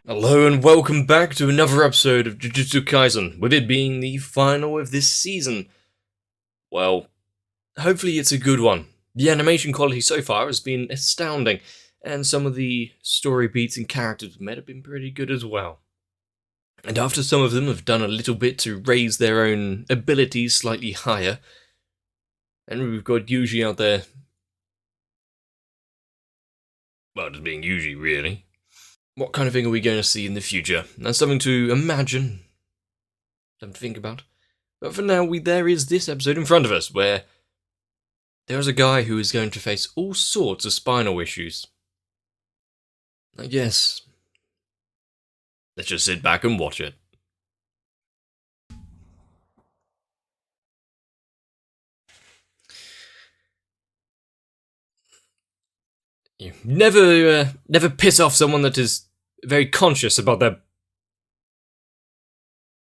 Hello and welcome back to another episode of Jujutsu Kaisen, with it being the final of this season. Well, hopefully it's a good one. The animation quality so far has been astounding, and some of the story beats and characters met have been pretty good as well. And after some of them have done a little bit to raise their own abilities slightly higher, and we've got Yuji out there, well, just being Yuji really. What kind of thing are we going to see in the future? That's something to imagine, something to think about. But for now, there is this episode in front of us, where there's a guy who is going to face all sorts of spinal issues. I guess. Let's just sit back and watch it. You never piss off someone that is very conscious about their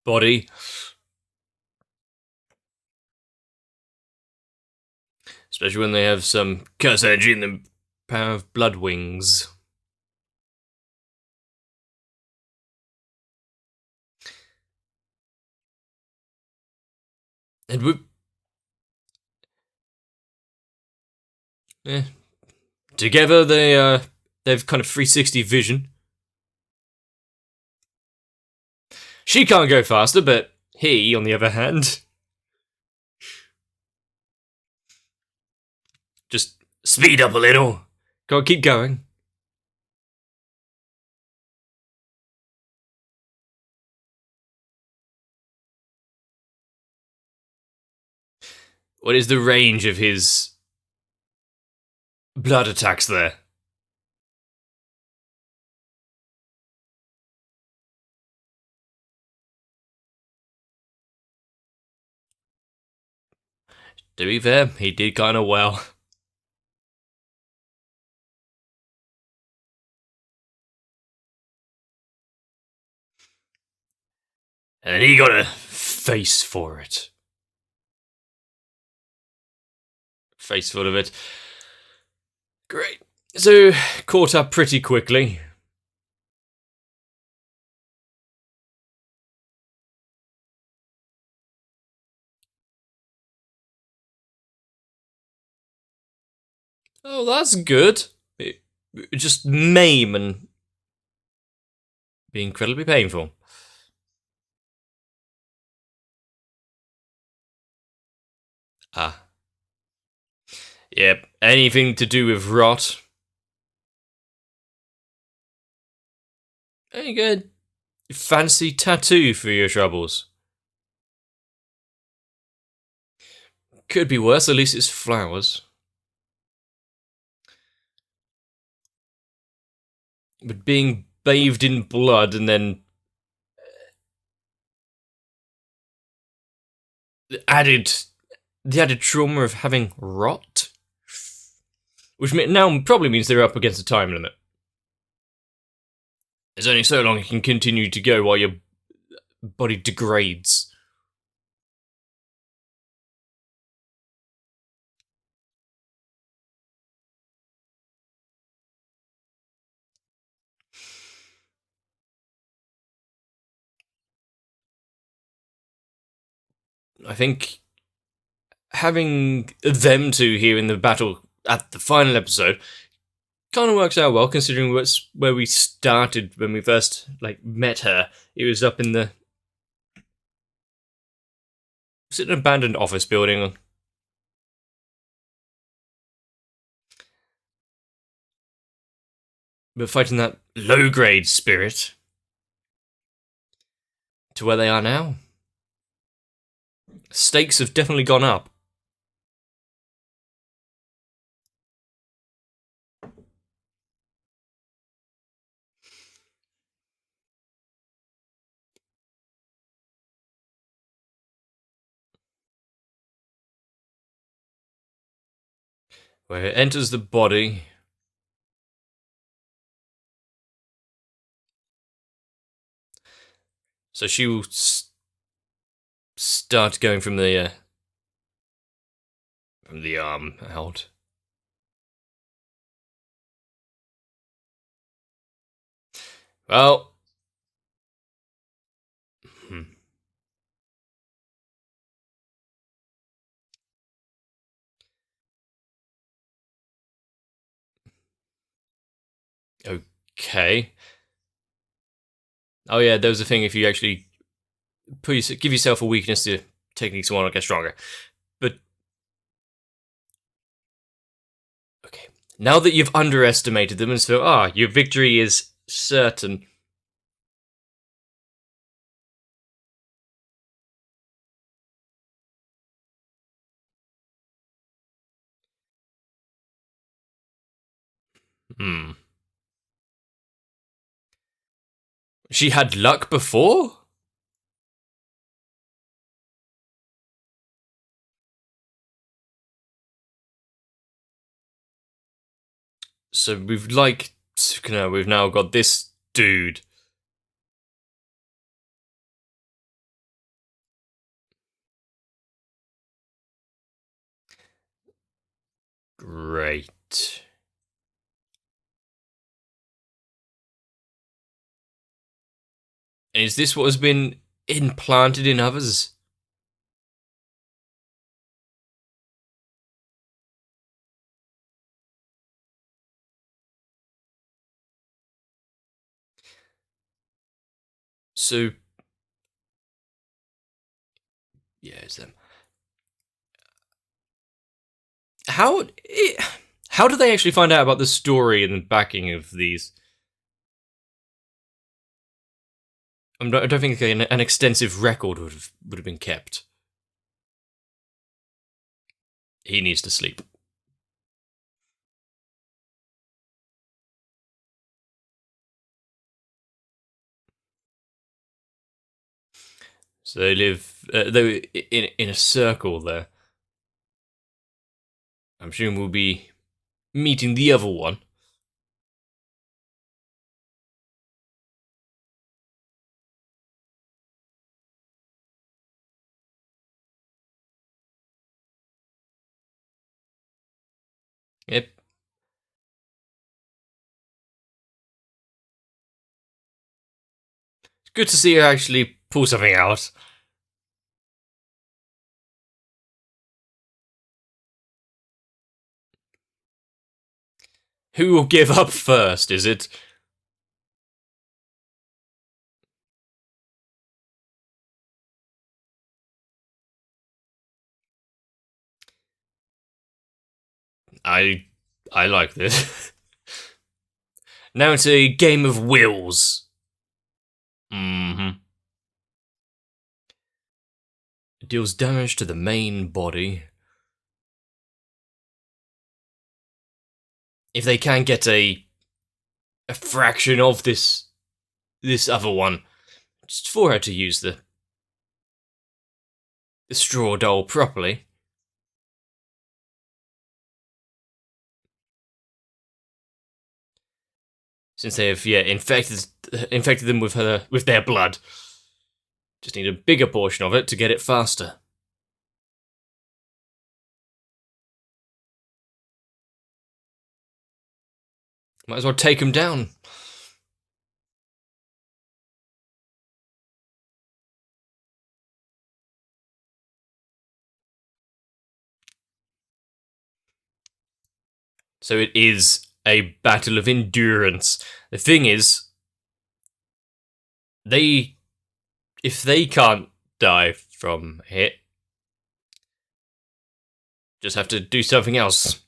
body. Especially when they have some curse energy and the power of blood wings. And together they've kind of 360 vision. She can't go faster, but he, on the other hand, just speed up a little. Go on, keep going. What is the range of his blood attacks there? To be fair, he did kind of well. And he got a face for it. Face full of it. Great. So, caught up pretty quickly. Oh, that's good. Just maim and be incredibly painful. Ah. Yep, anything to do with rot. Very good. Fancy tattoo for your troubles. Could be worse, at least it's flowers. But being bathed in blood and then the added trauma of having rot, which now probably means they're up against a time limit. There's only so long it can continue to go while your body degrades. I think having them two here in the battle at the final episode kind of works out well, considering where we started when we first met her. It was up in the, was it an abandoned office building? But fighting that low grade spirit to where they are now. Stakes have definitely gone up. Where it enters the body. So she will start going from the arm out. Well, Okay. Oh yeah, there was a thing if you actually give yourself a weakness to techniques want to get stronger. But okay, now that you've underestimated them and so your victory is certain. Hmm. She had luck before? So we've like Sukuna, we've now got this dude. Great. And is this what has been implanted in others? So yeah, it's them. How how do they actually find out about the story and the backing of these? I don't think an extensive record would have been kept. He needs to sleep. So they live they in a circle there. I'm sure we'll be meeting the other one. Yep. It's good to see her actually pull something out. Who will give up first? Is it? I I like this. Now it's a game of wills. Mm-hmm. It deals damage to the main body. If they can get a fraction of this other one, just for her to use the straw doll properly. Since they have infected them with their blood. Just need a bigger portion of it to get it faster. Might as well take them down. So it is a battle of endurance. The thing is, they if they can't die from it, just have to do something else.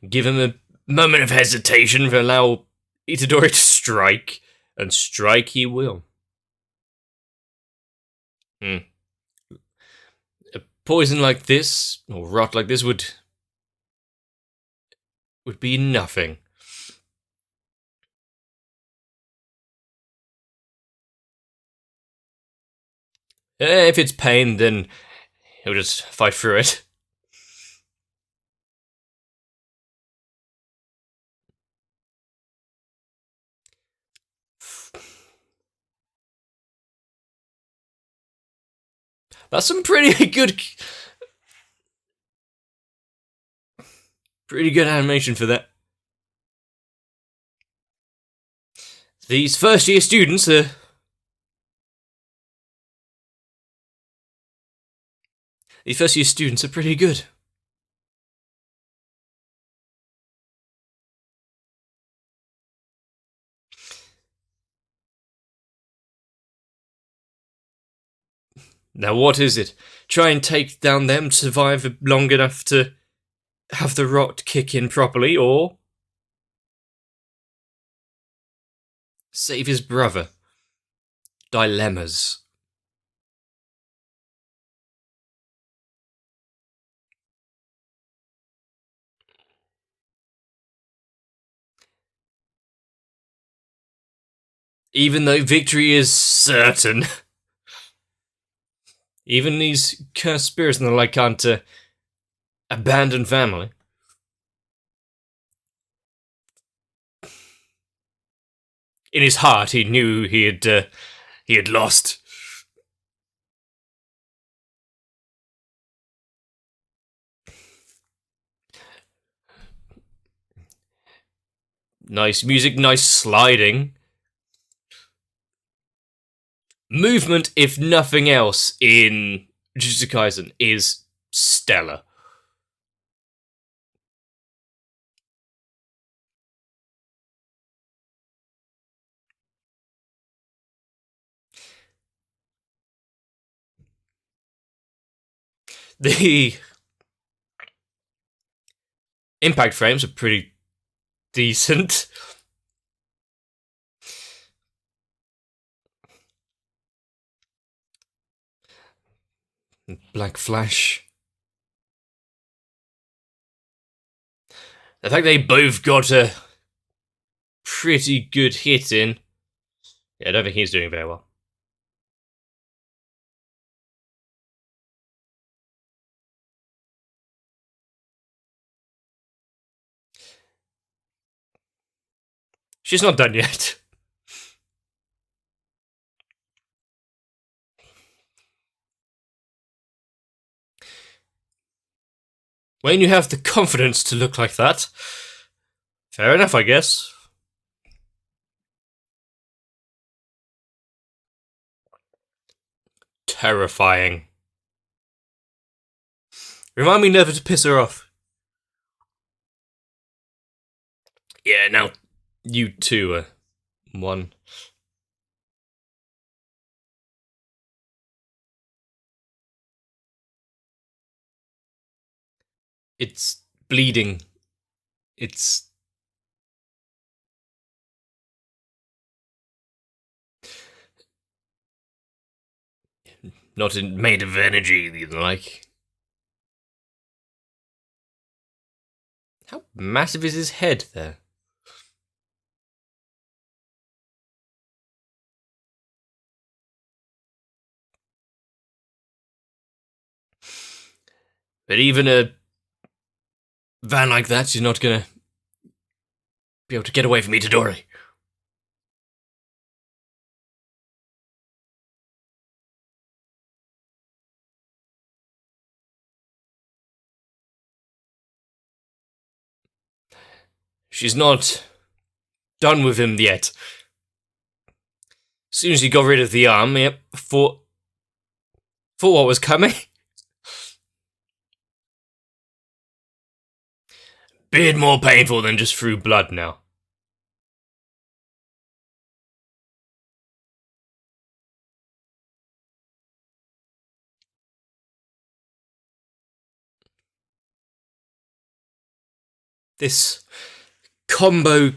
Give him a moment of hesitation to allow Itadori to strike, and strike he will. Hmm. A poison like this, or rot like this, would be nothing. If it's pain, then he'll just fight through it. That's some pretty good animation for that. These first year students are. These first year students are pretty good. Now what is it? Try and take down them, survive long enough to have the rot kick in properly, or save his brother? Dilemmas. Even though victory is certain, even these cursed spirits and the like can't abandon family. In his heart, he knew he had lost. Nice music, nice sliding. Movement, if nothing else, in Jujutsu Kaisen is stellar. The impact frames are pretty decent. Black Flash. The fact they both got a pretty good hit in. Yeah, I don't think he's doing very well. She's not done yet. When you have the confidence to look like that, fair enough, I guess. Terrifying. Remind me never to piss her off. Yeah, now you two are one. It's bleeding. It's not made of energy, like. How massive is his head there? But even a van like that, you're not gonna be able to get away from Itadori. She's not done with him yet. As soon as he got rid of the arm, yep, thought what was coming. Bit more painful than just through blood now. This combo,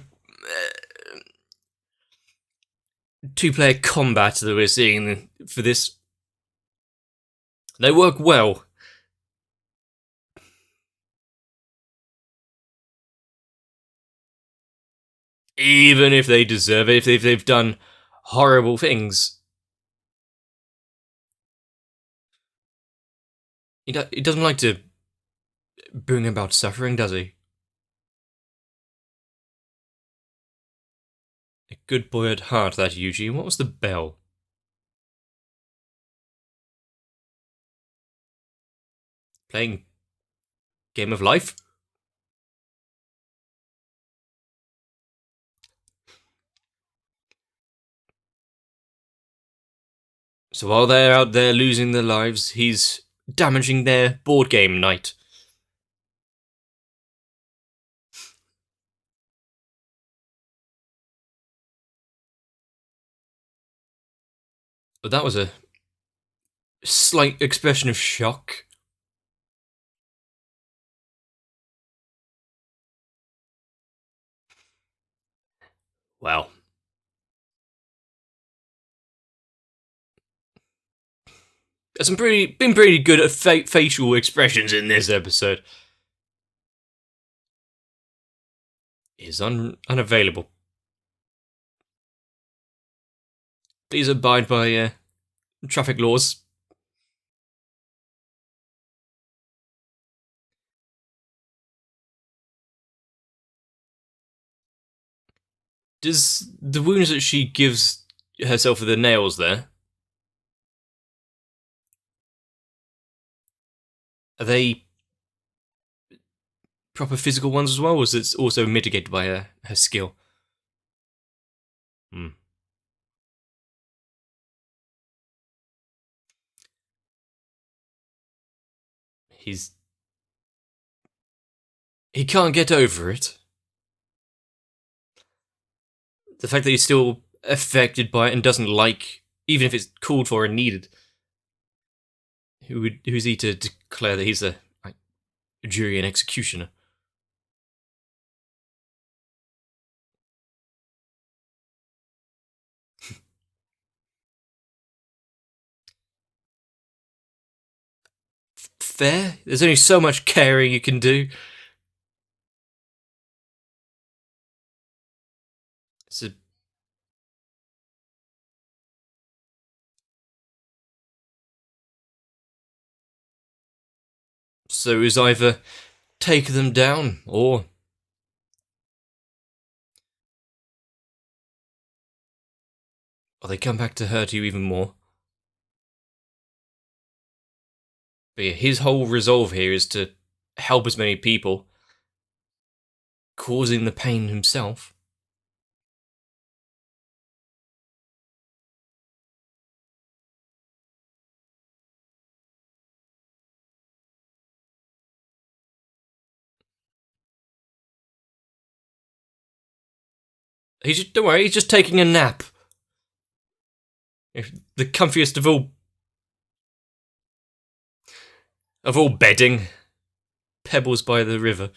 two-player combat that we're seeing for this, they work well. Even if they deserve it, if they've done horrible things. He doesn't like to bring about suffering, does he? A good boy at heart, that Yuji. What was the bell? Playing Game of Life? So while they're out there losing their lives, he's damaging their board game night. But that was a slight expression of shock. Well, there's been pretty good at facial expressions in this episode. Is unavailable. Please abide by traffic laws. Does the wounds that she gives herself with the nails there, are they proper physical ones as well, or is it also mitigated by her skill? Hmm. He can't get over it. The fact that he's still affected by it and doesn't like, even if it's called for and needed. Who's he to declare that he's a jury and executioner? Fair. There's only so much caring you can do. So, so is either take them down or they come back to hurt you even more. But yeah, his whole resolve here is to help as many people, causing the pain himself. Don't worry, he's just taking a nap. The comfiest of all bedding, pebbles by the river.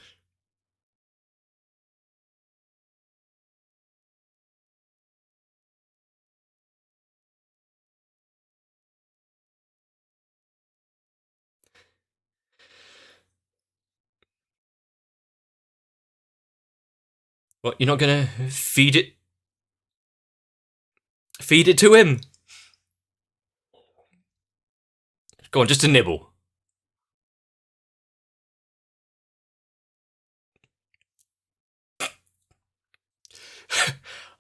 What, you're not gonna feed it? Feed it to him. Go on, just a nibble.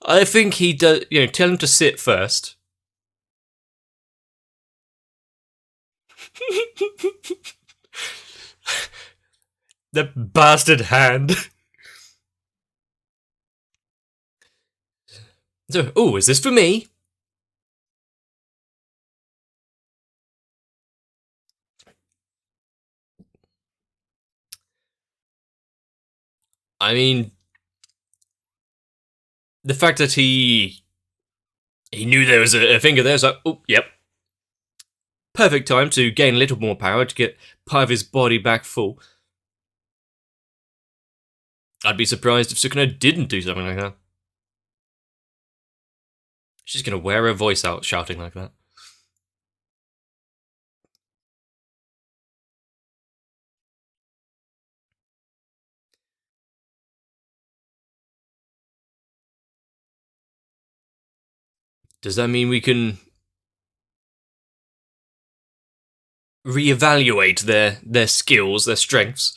I think he does. Tell him to sit first. The bastard hand. So, oh, is this for me? I mean, the fact that he knew there was a finger there, so oh, yep, perfect time to gain a little more power to get part of his body back full. I'd be surprised if Sukuna didn't do something like that. She's gonna wear her voice out shouting like that. Does that mean we can reevaluate their skills, their strengths?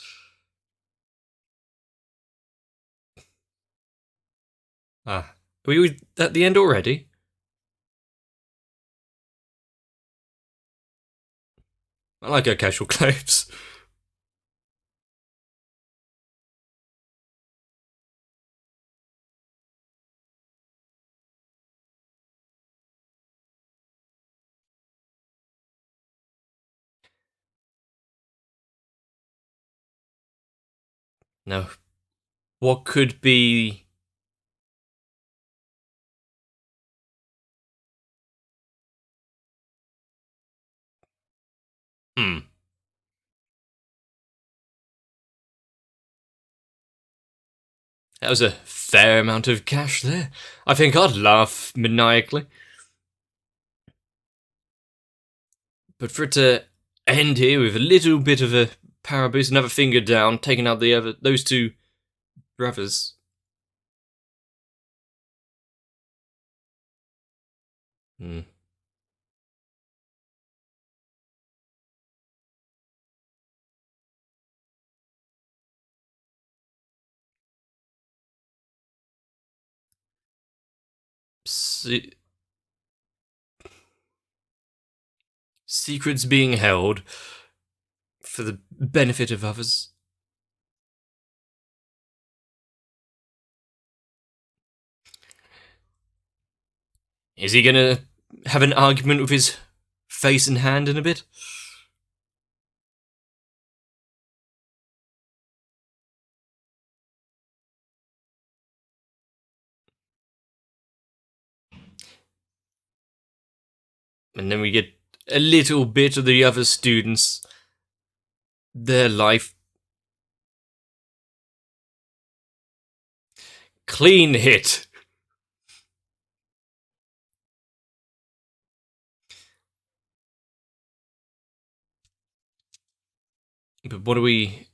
Ah, are we at the end already? I like her casual clothes. Now, what could be? Hmm. That was a fair amount of cash there. I think I'd laugh maniacally. But for it to end here with a little bit of a power boost, another finger down, taking out those two brothers. Hmm. Secrets being held for the benefit of others. Is he gonna have an argument with his face and hand in a bit? And then we get a little bit of the other students, their life. Clean hit. But what are we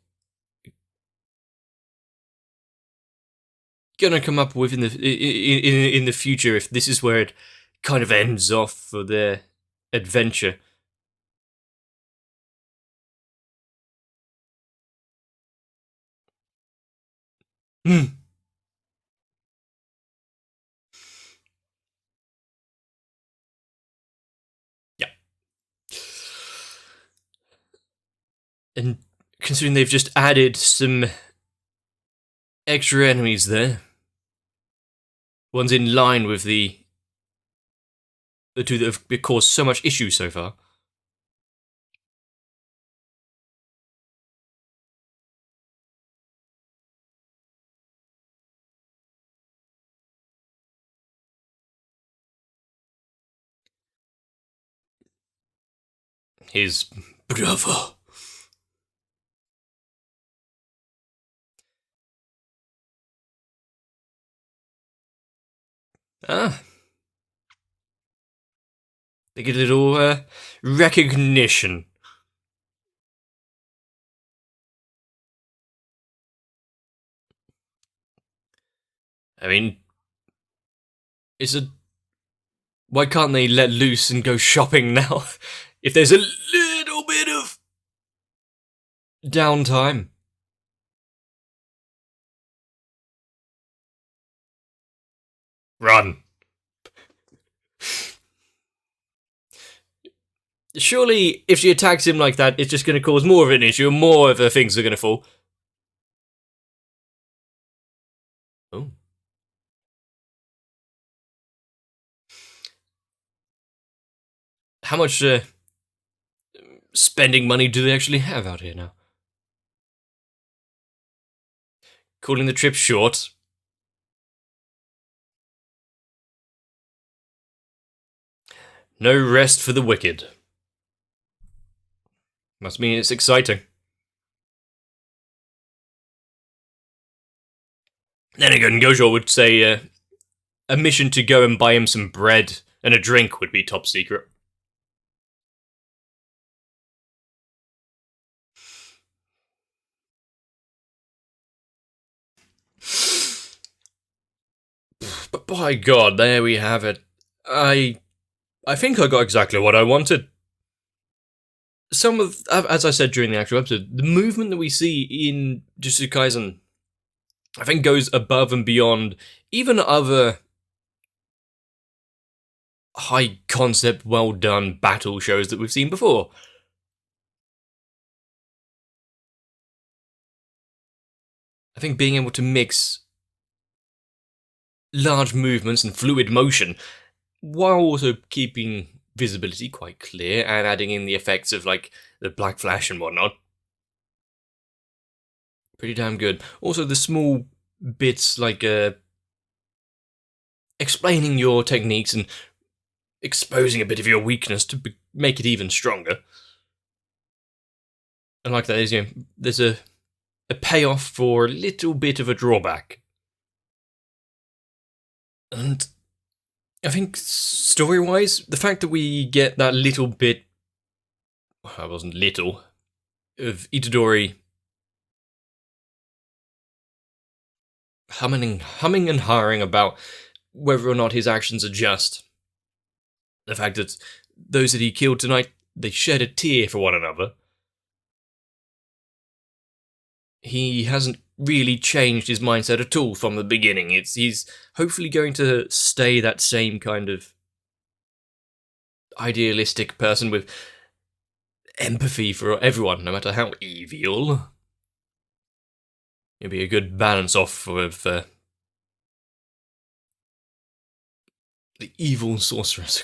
gonna come up with in the future if this is where it kind of ends off for their adventure? Hmm. Yeah. And considering they've just added some extra enemies there, one's in line with the two that have caused so much issue so far. His brother. Ah, they get a little recognition. I mean, is it? Why can't they let loose and go shopping now? If there's a little bit of downtime. Run. Surely, if she attacks him like that, it's just going to cause more of an issue and more of her things are going to fall. Oh. How much spending money do they actually have out here now? Calling the trip short. No rest for the wicked. Must mean it's exciting. Then again, Gojo would say a mission to go and buy him some bread and a drink would be top secret. But by God, there we have it. I think I got exactly what I wanted. Some of, as I said during the actual episode, the movement that we see in Jujutsu Kaisen, I think goes above and beyond even other high concept, well done battle shows that we've seen before. I think being able to mix large movements and fluid motion while also keeping visibility quite clear and adding in the effects of like the black flash and whatnot. Pretty damn good. Also, the small bits like explaining your techniques and exposing a bit of your weakness to make it even stronger. And like that is, there's a payoff for a little bit of a drawback. And I think story-wise, the fact that we get that little bit, well, it wasn't little, of Itadori humming and hawing about whether or not his actions are just. The fact that those that he killed tonight, they shed a tear for one another. He hasn't really changed his mindset at all from the beginning. He's hopefully going to stay that same kind of idealistic person with empathy for everyone, no matter how evil. It'll be a good balance off with the evil sorceress.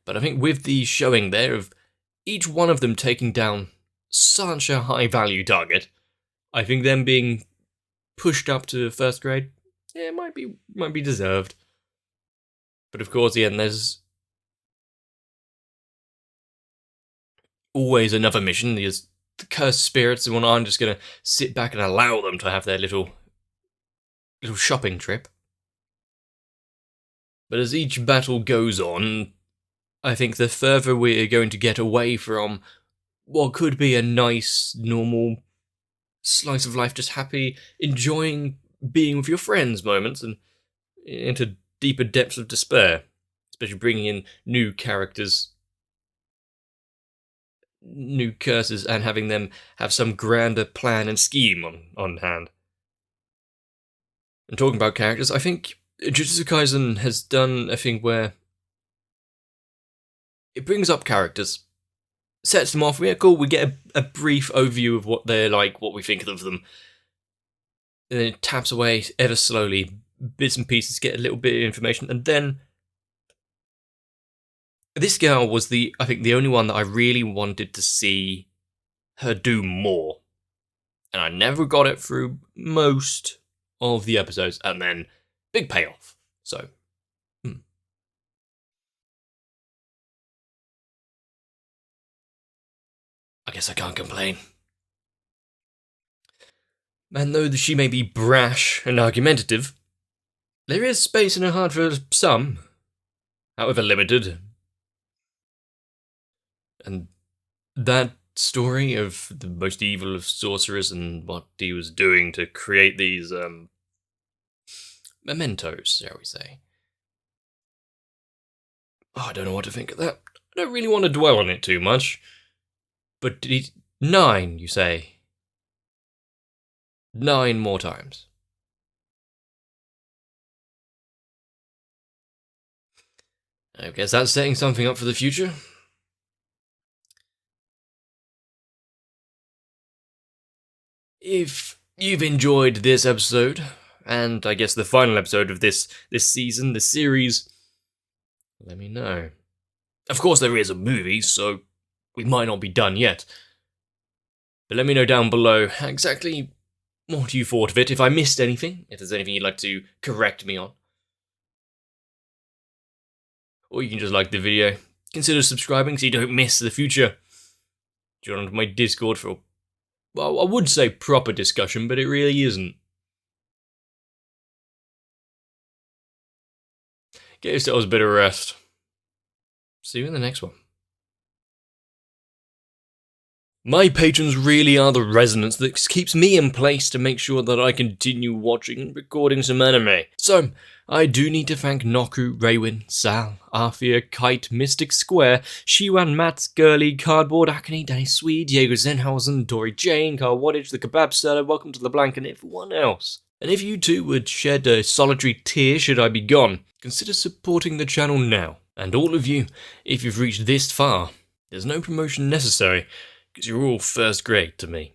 But I think with the showing there of each one of them taking down such a high value target, I think them being pushed up to first grade, yeah, might be deserved. But of course, yeah, there's always another mission. There's the cursed spirits, and I'm just gonna sit back and allow them to have their little shopping trip. But as each battle goes on, I think the further we're going to get away from what could be a nice, normal slice of life, just happy, enjoying being with your friends moments, and into deeper depths of despair, especially bringing in new characters, new curses, and having them have some grander plan and scheme on hand. And talking about characters, I think Jujutsu Kaisen has done a thing where it brings up characters, sets them off. Yeah, cool. We get a brief overview of what they're like, what we think of them, and then it taps away ever slowly. Bits and pieces, get a little bit of information, and then this girl was I think the only one that I really wanted to see her do more, and I never got it through most of the episodes, and then big payoff. So, I guess I can't complain. And though she may be brash and argumentative, there is space in her heart for some, however limited. And that story of the most evil of sorcerers and what he was doing to create these mementos, shall we say. Oh, I don't know what to think of that. I don't really want to dwell on it too much. But 9, you say? 9 more times. I guess that's setting something up for the future. If you've enjoyed this episode, and I guess the final episode of this season, this series, let me know. Of course there is a movie, so we might not be done yet. But let me know down below exactly what you thought of it, if I missed anything, if there's anything you'd like to correct me on. Or you can just like the video. Consider subscribing so you don't miss the future. Join onto my Discord for, well, I would say proper discussion, but it really isn't. Get yourselves a bit of rest. See you in the next one. My patrons really are the resonance that keeps me in place to make sure that I continue watching and recording some anime. So, I do need to thank Noku, Raywin, Sal, Arthia, Kite, Mystic Square, Shiwan, Mats, Gurley, Cardboard, Akane, Danny Swede, Diego Zenhausen, Dory Jane, Carl Waddage, The Kebab Seller, Welcome to the Blank, and everyone else. And if you too would shed a solitary tear should I be gone, consider supporting the channel now. And all of you, if you've reached this far, there's no promotion necessary, because you're all first grade to me.